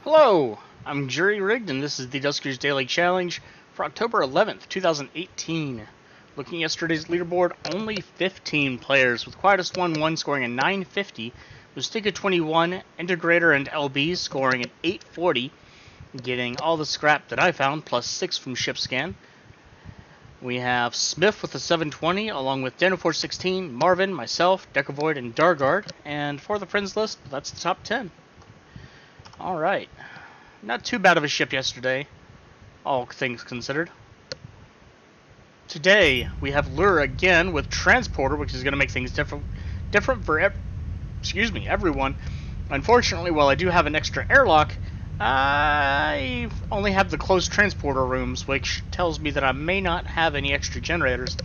Hello, I'm Jury Rigged, and this is the Duskers Daily Challenge for October 11th, 2018. Looking at yesterday's leaderboard, only 15 players, with Quietest one scoring a 950, Mustika 21, Integrator and LB scoring an 840, getting all the scrap that I found, plus 6 from ShipScan. We have Smith with a 720, along with Dano416, Marvin, myself, Decavoid, and Dargard, and for the friends list, that's the top 10. Alright, not too bad of a ship yesterday, all things considered. Today, we have Lure again with Transporter, which is going to make things different for everyone. Unfortunately, while I do have an extra airlock, I only have the closed transporter rooms, which tells me that I may not have any extra generators.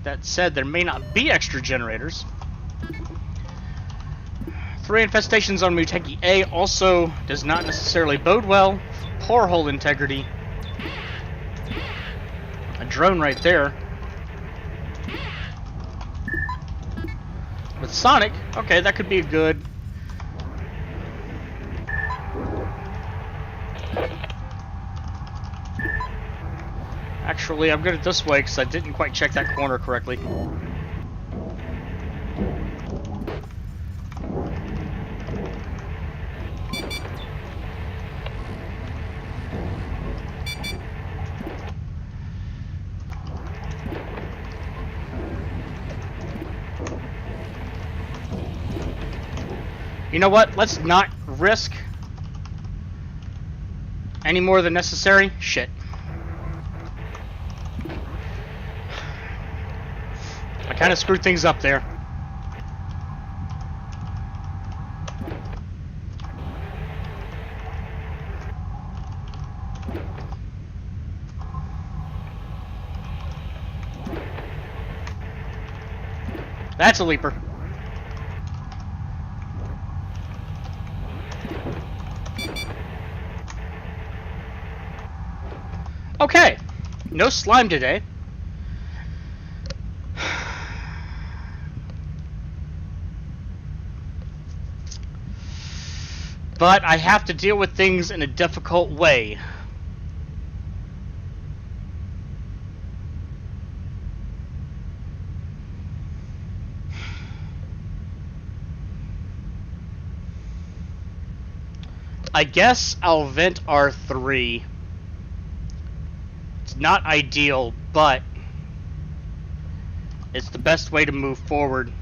That said, there may not be extra generators. 3 infestations on Muteki A also does not necessarily bode well. Poor hull integrity. A drone right there. With Sonic, okay, that could be a good. Actually, I'm good at this way because I didn't quite check that corner correctly. You know what? Let's not risk any more than necessary. Shit. I kind of screwed things up there. That's a leaper. Okay, no slime today. But I have to deal with things in a difficult way. I guess I'll vent R3. It's not ideal, but it's the best way to move forward.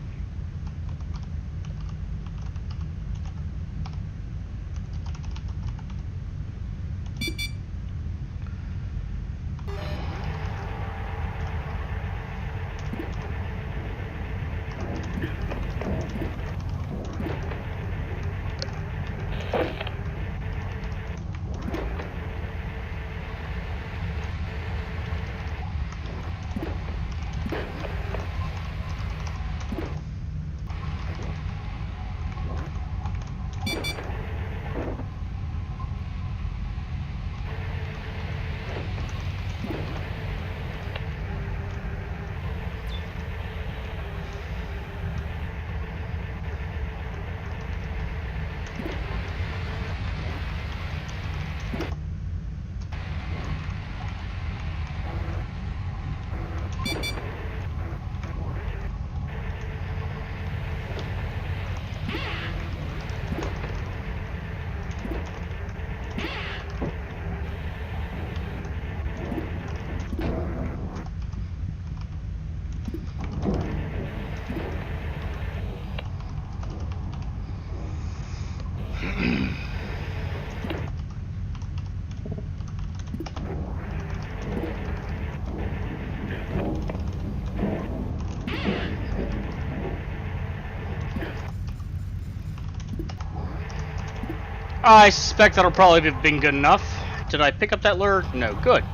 I suspect that'll probably have been good enough. Did I pick up that lure? No. Good.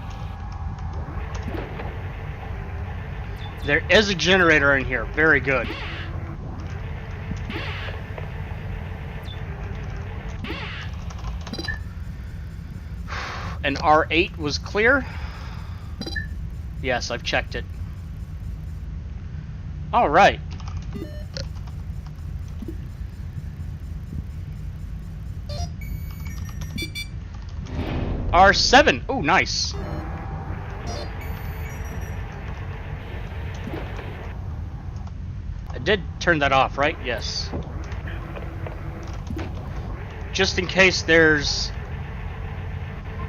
There is a generator in here. Very good. And R8 was clear? Yes, I've checked it. Alright. R7. Oh, nice. I did turn that off, right? Yes. Just in case there's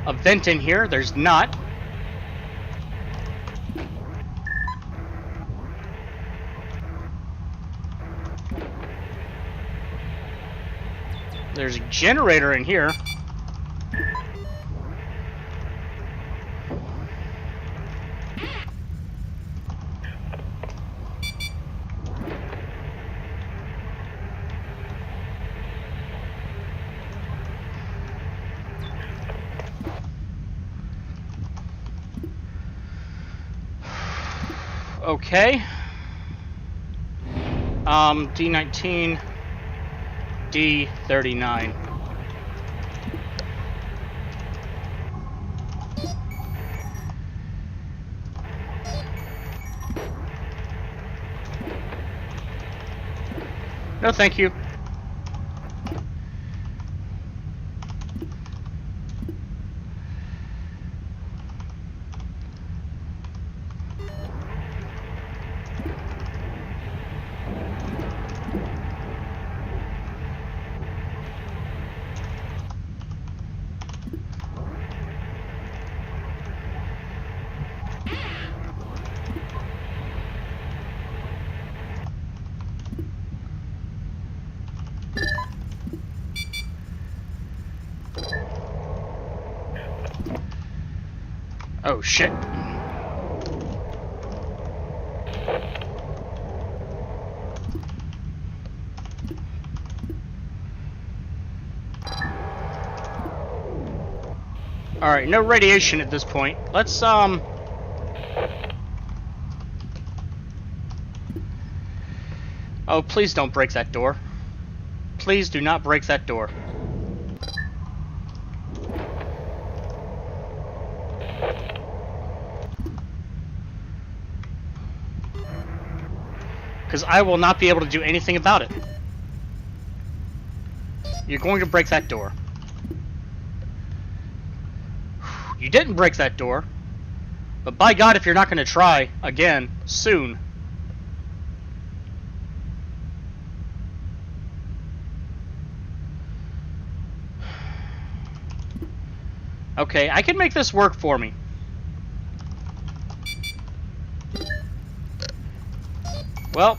a vent in here. There's not. There's a generator in here. Okay. D19, D39. No, thank you. Oh, shit. Alright, no radiation at this point. Let's, Oh, please don't break that door. Please do not break that door. Because I will not be able to do anything about it. You're going to break that door. You didn't break that door. But by God, if you're not going to try again soon. Okay, I can make this work for me. Well,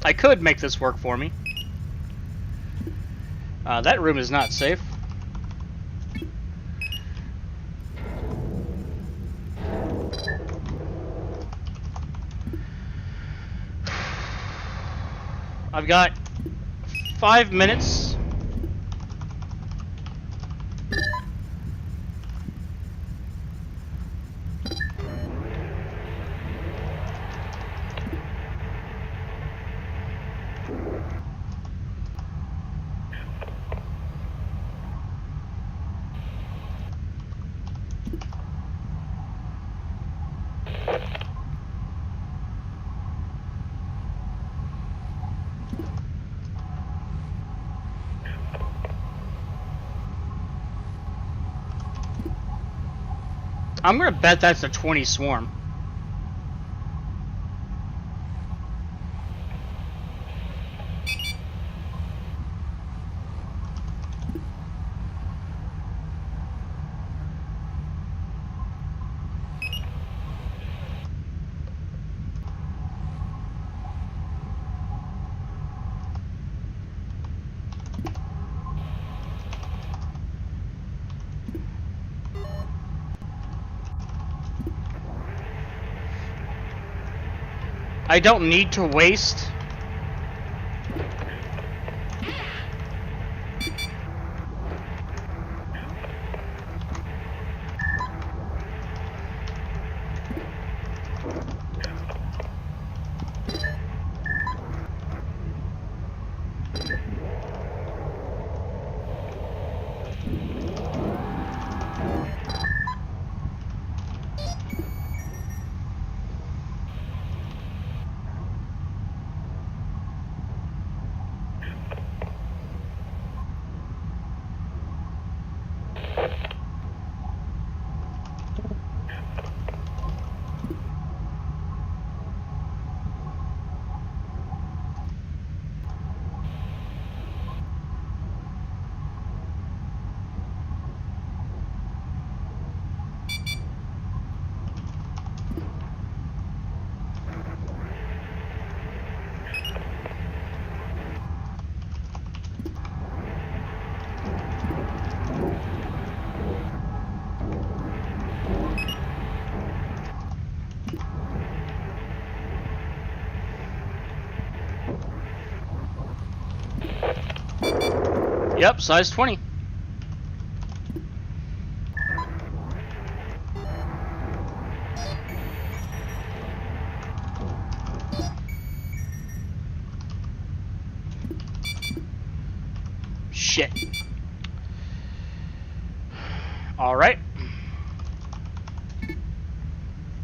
I could make this work for me. That room is not safe. I've got 5 minutes. I'm gonna bet that's a 20 swarm. I don't need to waste. Yep, size 20. Shit. Alright.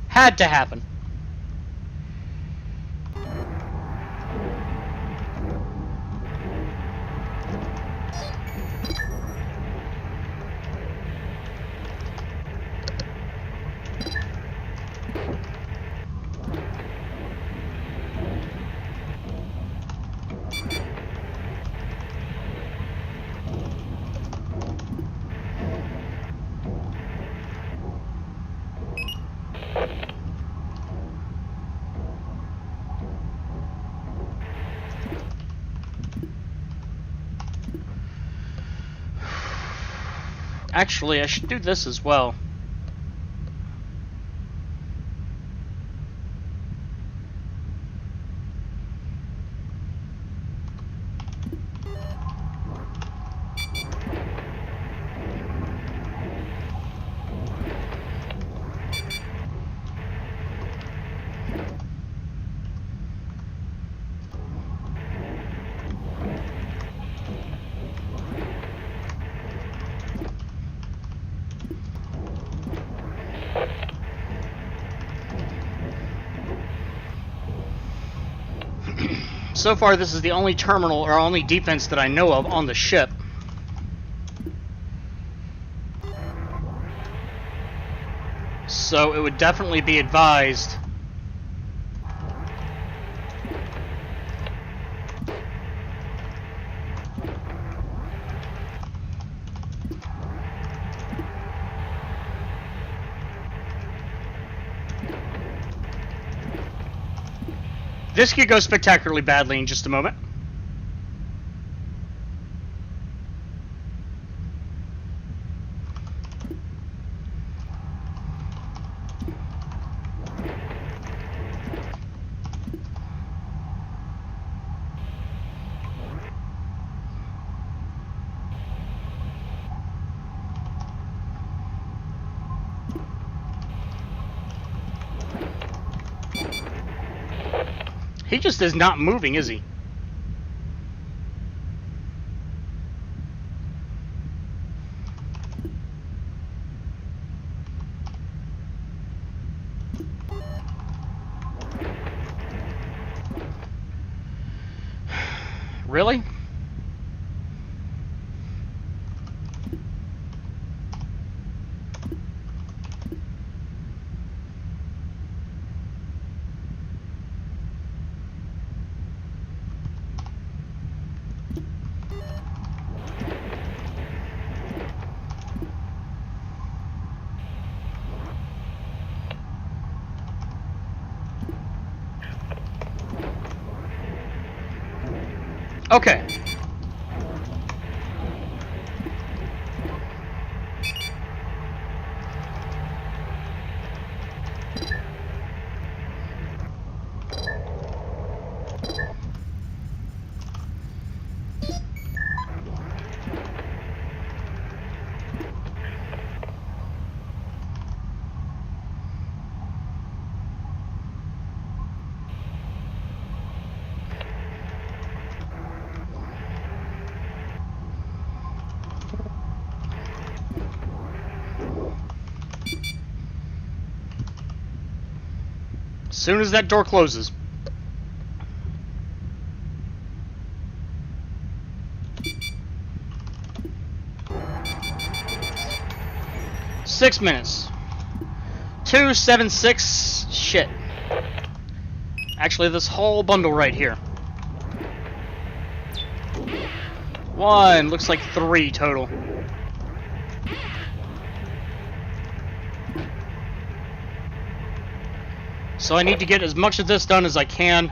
Had to happen. Actually, I should do this as well. So far, this is the only terminal or only defense that I know of on the ship. So it would definitely be advised. This could go spectacularly badly in just a moment. He just is not moving, is he? Really? Okay. As soon as that door closes. Six minutes. 276. Shit. Actually, this whole bundle right here. One. Looks like 3 total. So I need to get as much of this done as I can.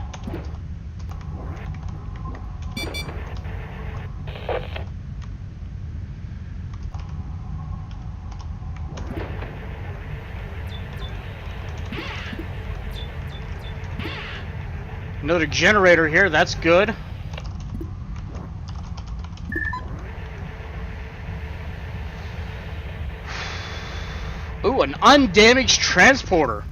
Another generator here, that's good. Ooh, an undamaged transporter.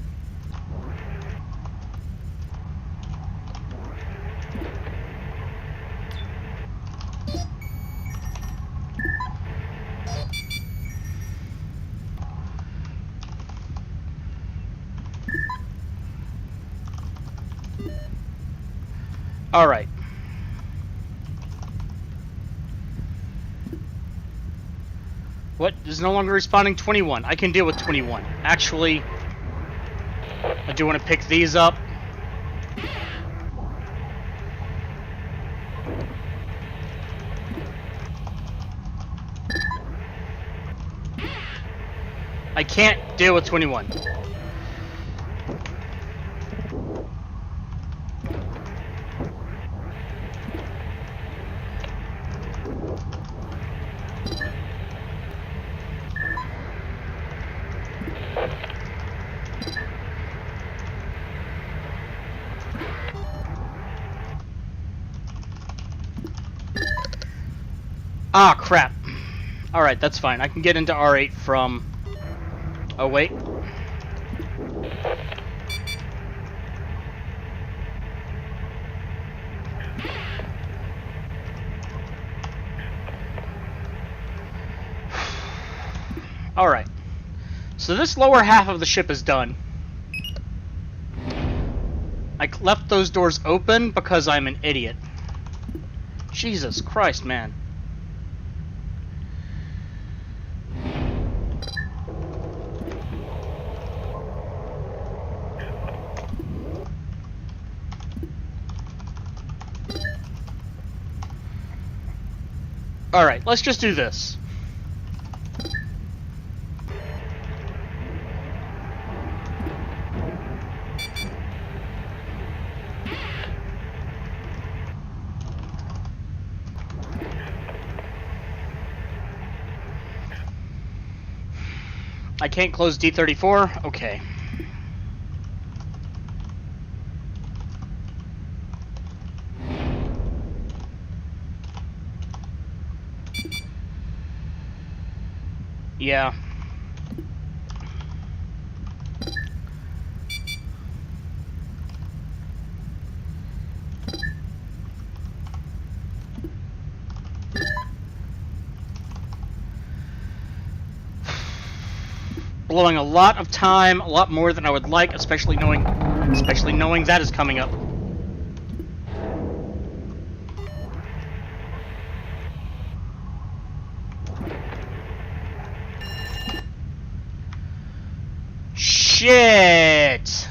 Alright. What? Is no longer responding 21. I can deal with 21. Actually, I do want to pick these up. I can't deal with 21. Ah, crap. Alright, that's fine. I can get into R8 from... Oh, wait. Alright. So this lower half of the ship is done. I left those doors open because I'm an idiot. Jesus Christ, man. Alright, let's just do this. I can't close D34? Okay. Yeah. Blowing a lot of time, a lot more than I would like, especially knowing that is coming up. Shit!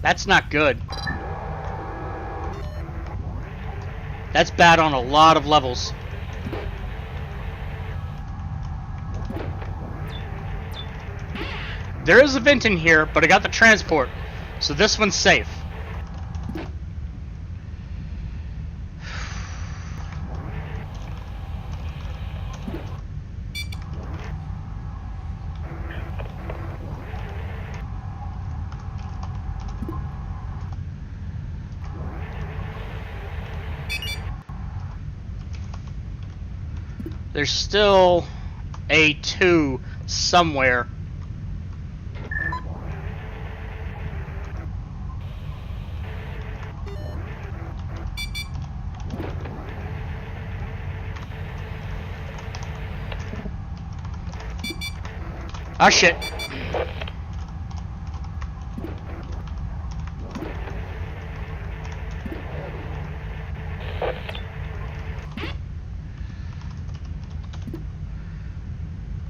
That's not good. That's bad on a lot of levels. There is a vent in here, but I got the transport, so this one's safe. There's still a 2 somewhere. Ah, shit.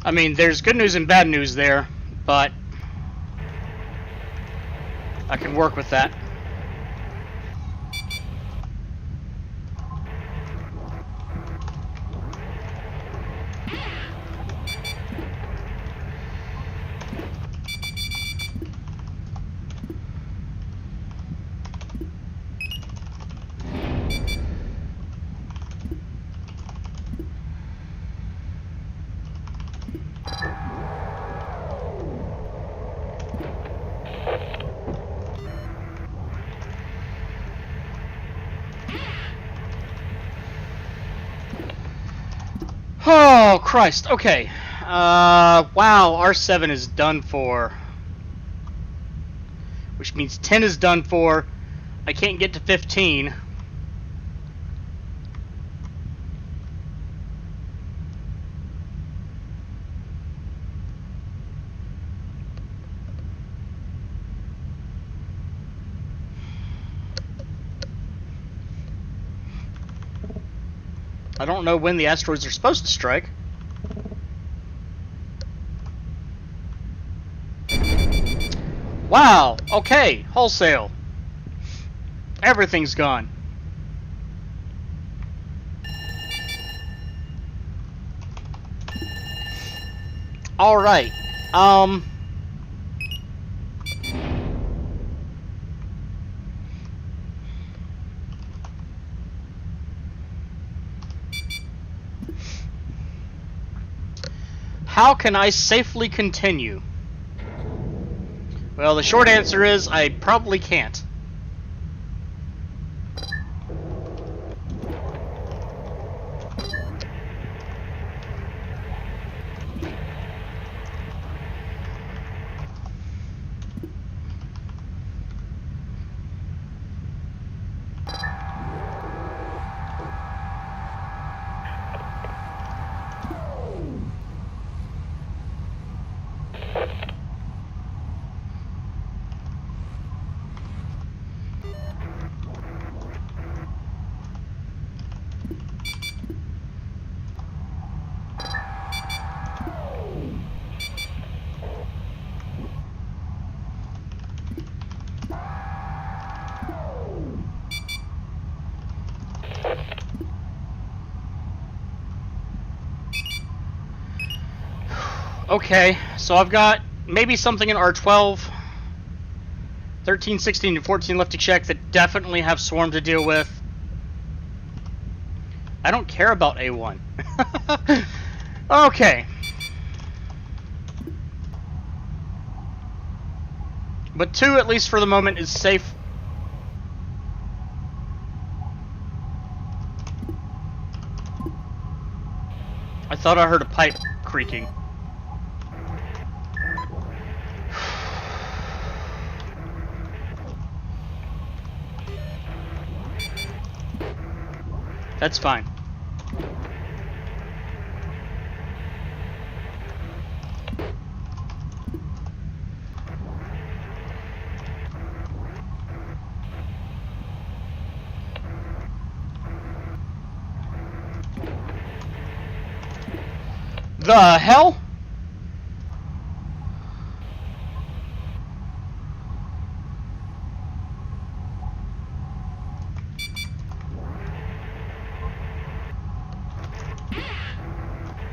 I mean, there's good news and bad news there, but I can work with that. Oh, Christ. Okay. Wow, R7 is done for. Which means 10 is done for. I can't get to 15. I don't know when the asteroids are supposed to strike. Wow, okay, wholesale. Everything's gone. Alright, how can I safely continue? Well, the short answer is I probably can't. Okay, so I've got maybe something in R12, 13, 16, and 14 left to check that definitely have Swarm to deal with. I don't care about A1. Okay. But 2, at least for the moment, is safe. I thought I heard a pipe creaking. That's fine. The hell?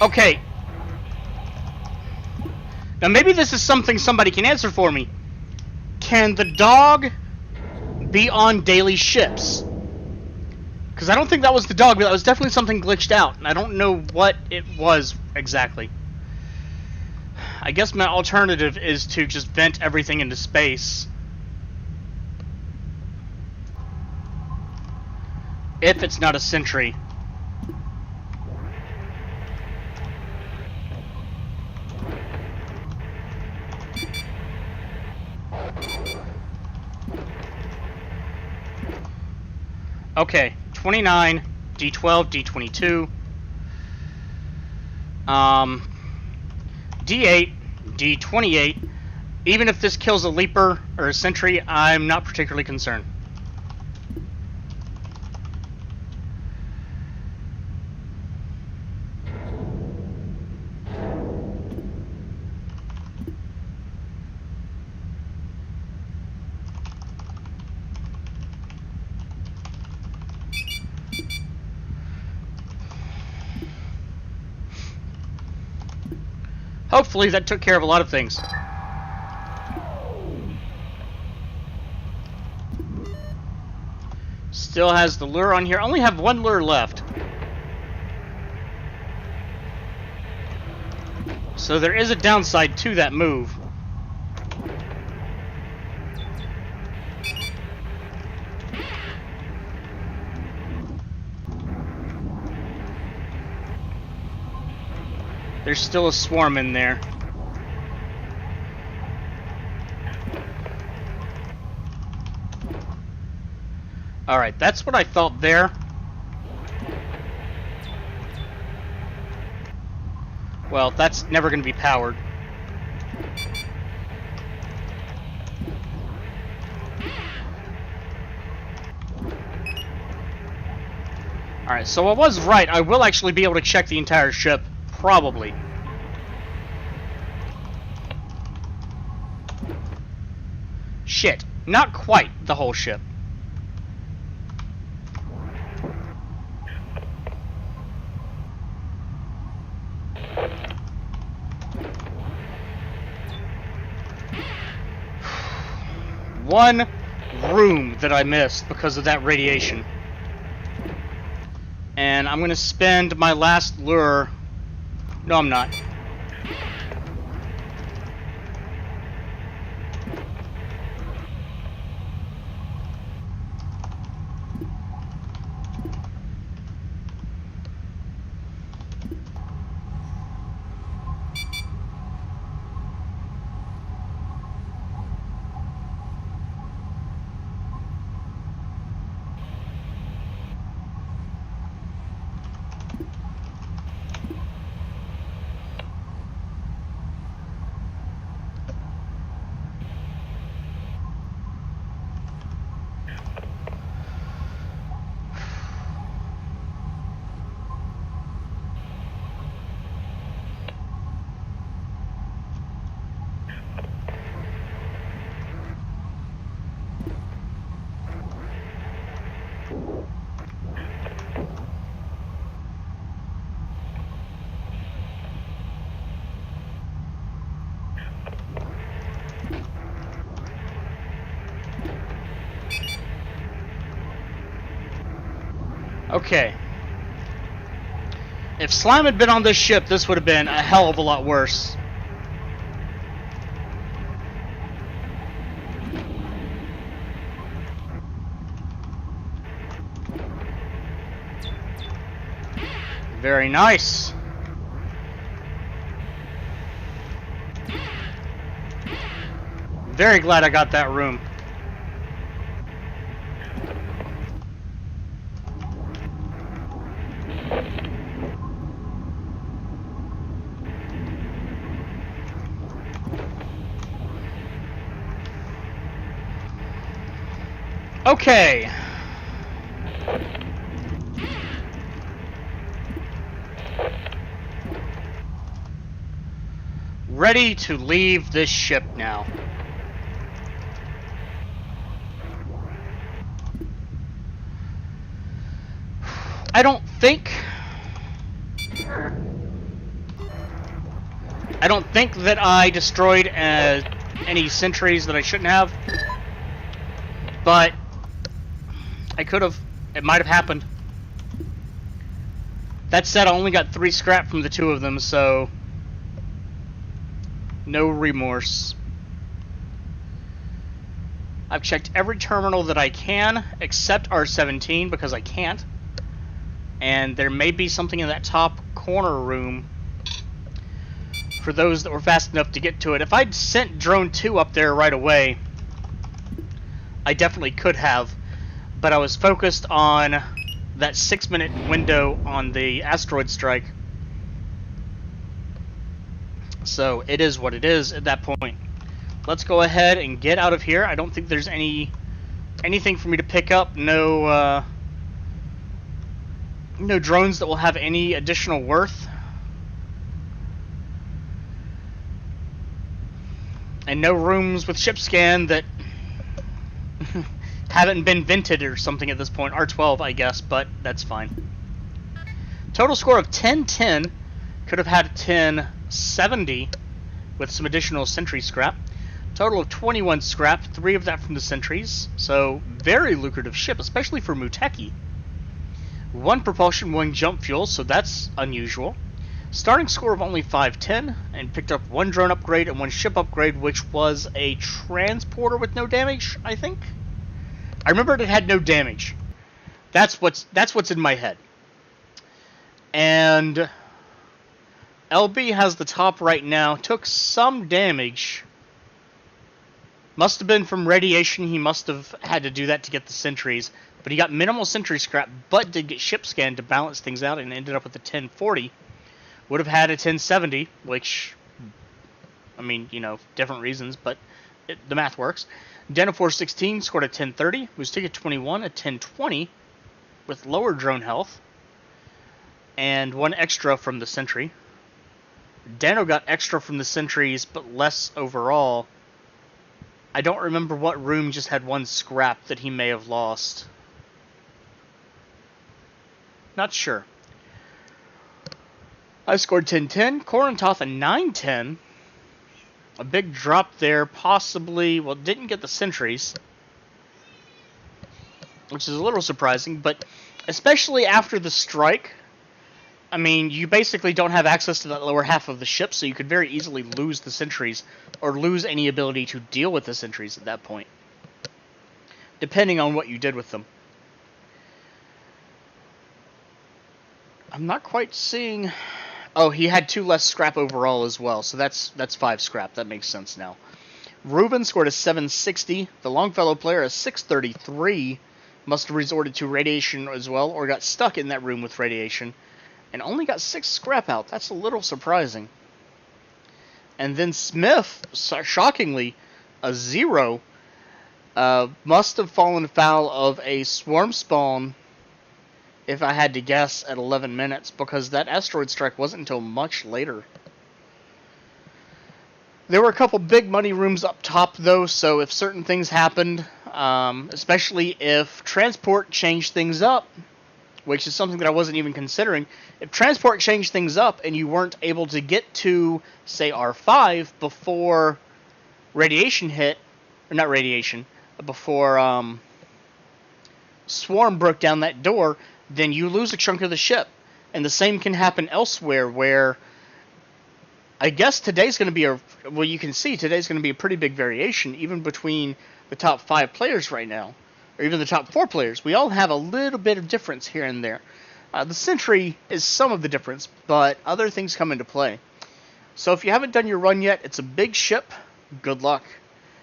Okay. Now maybe this is something somebody can answer for me. Can the dog be on daily ships? Because I don't think that was the dog, but that was definitely something glitched out, and I don't know what it was exactly. I guess my alternative is to just vent everything into space. If it's not a sentry. Okay, 29, D12, D22, D8, D28. Even if this kills a leaper or a sentry, I'm not particularly concerned. Hopefully that took care of a lot of things. Still has the lure on here. I only have one lure left. So there is a downside to that move. There's still a swarm in there. Alright, that's what I felt there. Well, that's never going to be powered. Alright, so I was right. I will actually be able to check the entire ship. Probably. Shit. Not quite the whole ship. One room that I missed because of that radiation. And I'm gonna spend my last lure. No, I'm not. Okay. If slime had been on this ship, this would have been a hell of a lot worse. Very nice. Very glad I got that room. Okay. Ready to leave this ship now. I don't think that I destroyed any sentries that I shouldn't have, but I could have. It might have happened. That said, I only got 3 scrap from the 2 of them, so no remorse. I've checked every terminal that I can, except R17, because I can't. And there may be something in that top corner room for those that were fast enough to get to it. If I'd sent Drone 2 up there right away, I definitely could have. But I was focused on that 6-minute window on the asteroid strike. So it is what it is at that point. Let's go ahead and get out of here. I don't think there's anything for me to pick up. No drones that will have any additional worth. And no rooms with ship scan that haven't been vented or something at this point. R12, I guess, but that's fine. Total score of 1010. Could have had 1070 with some additional sentry scrap. Total of 21 scrap, 3 of that from the sentries. So, very lucrative ship, especially for Muteki. 1 propulsion, 1 jump fuel, so that's unusual. Starting score of only 510, and picked up 1 drone upgrade and 1 ship upgrade, which was a transporter with no damage, I think? I remember it had no damage. That's what's in my head. And LB has the top right now. Took some damage. Must have been from radiation. He must have had to do that to get the sentries. But he got minimal sentry scrap, but did get ship scanned to balance things out and ended up with a 1040. Would have had a 1070, which, I mean, you know, different reasons, but the math works. Den 416 scored a 1030. Mustika 21, a 1020 with lower drone health. And one extra from the sentry. Dano got extra from the sentries, but less overall. I don't remember what room just had one scrap that he may have lost. Not sure. I scored 1010. Korantoth a 910. A big drop there, possibly. Well, didn't get the sentries, which is a little surprising, but especially after the strike. I mean, you basically don't have access to that lower half of the ship, so you could very easily lose the sentries, or lose any ability to deal with the sentries at that point, depending on what you did with them. I'm not quite seeing... Oh, he had 2 less scrap overall as well, so that's 5 scrap. That makes sense now. Ruben scored a 760. The Longfellow player a 633. Must have resorted to radiation as well, or got stuck in that room with radiation. And only got 6 scrap out. That's a little surprising. And then Smith, shockingly, a 0. Must have fallen foul of a swarm spawn, if I had to guess, at 11 minutes, because that asteroid strike wasn't until much later. There were a couple big money rooms up top, though, so if certain things happened, especially if transport changed things up, which is something that I wasn't even considering. If transport changed things up and you weren't able to get to, say, R5 before radiation hit, or not radiation, before Swarm broke down that door, then you lose a chunk of the ship. And the same can happen elsewhere, where I guess today's going to be well, you can see today's going to be a pretty big variation, even between the top 5 players right now. Or even the top 4 players. We all have a little bit of difference here and there. The Sentry is some of the difference, but other things come into play. So if you haven't done your run yet, it's a big ship. Good luck.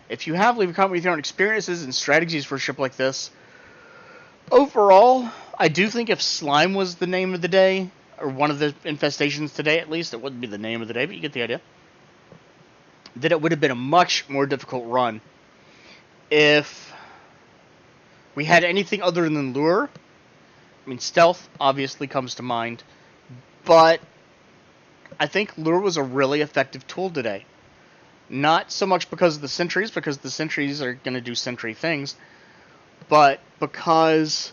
If you have, leave a comment with your own experiences and strategies for a ship like this. Overall, I do think if Slime was the name of the day, or one of the infestations today at least, it wouldn't be the name of the day, but you get the idea, that it would have been a much more difficult run. If we had anything other than Lure, I mean, Stealth obviously comes to mind, but I think Lure was a really effective tool today. Not so much because of the sentries, because the sentries are going to do sentry things, but because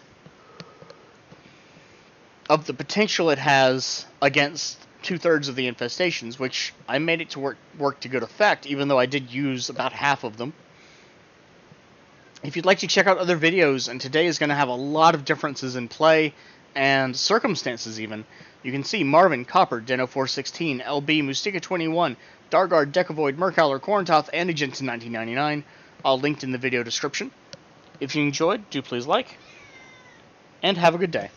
of the potential it has against 2/3 of the infestations, which I made it to work to good effect, even though I did use about half of them. If you'd like to check out other videos, and today is going to have a lot of differences in play and circumstances even, you can see Marvin, Copper, Deno 416, LB, Mustika 21, Dargard, Decavoid, Mercowler, Korantoth, and Agent 1999, all linked in the video description. If you enjoyed, do please like, and have a good day.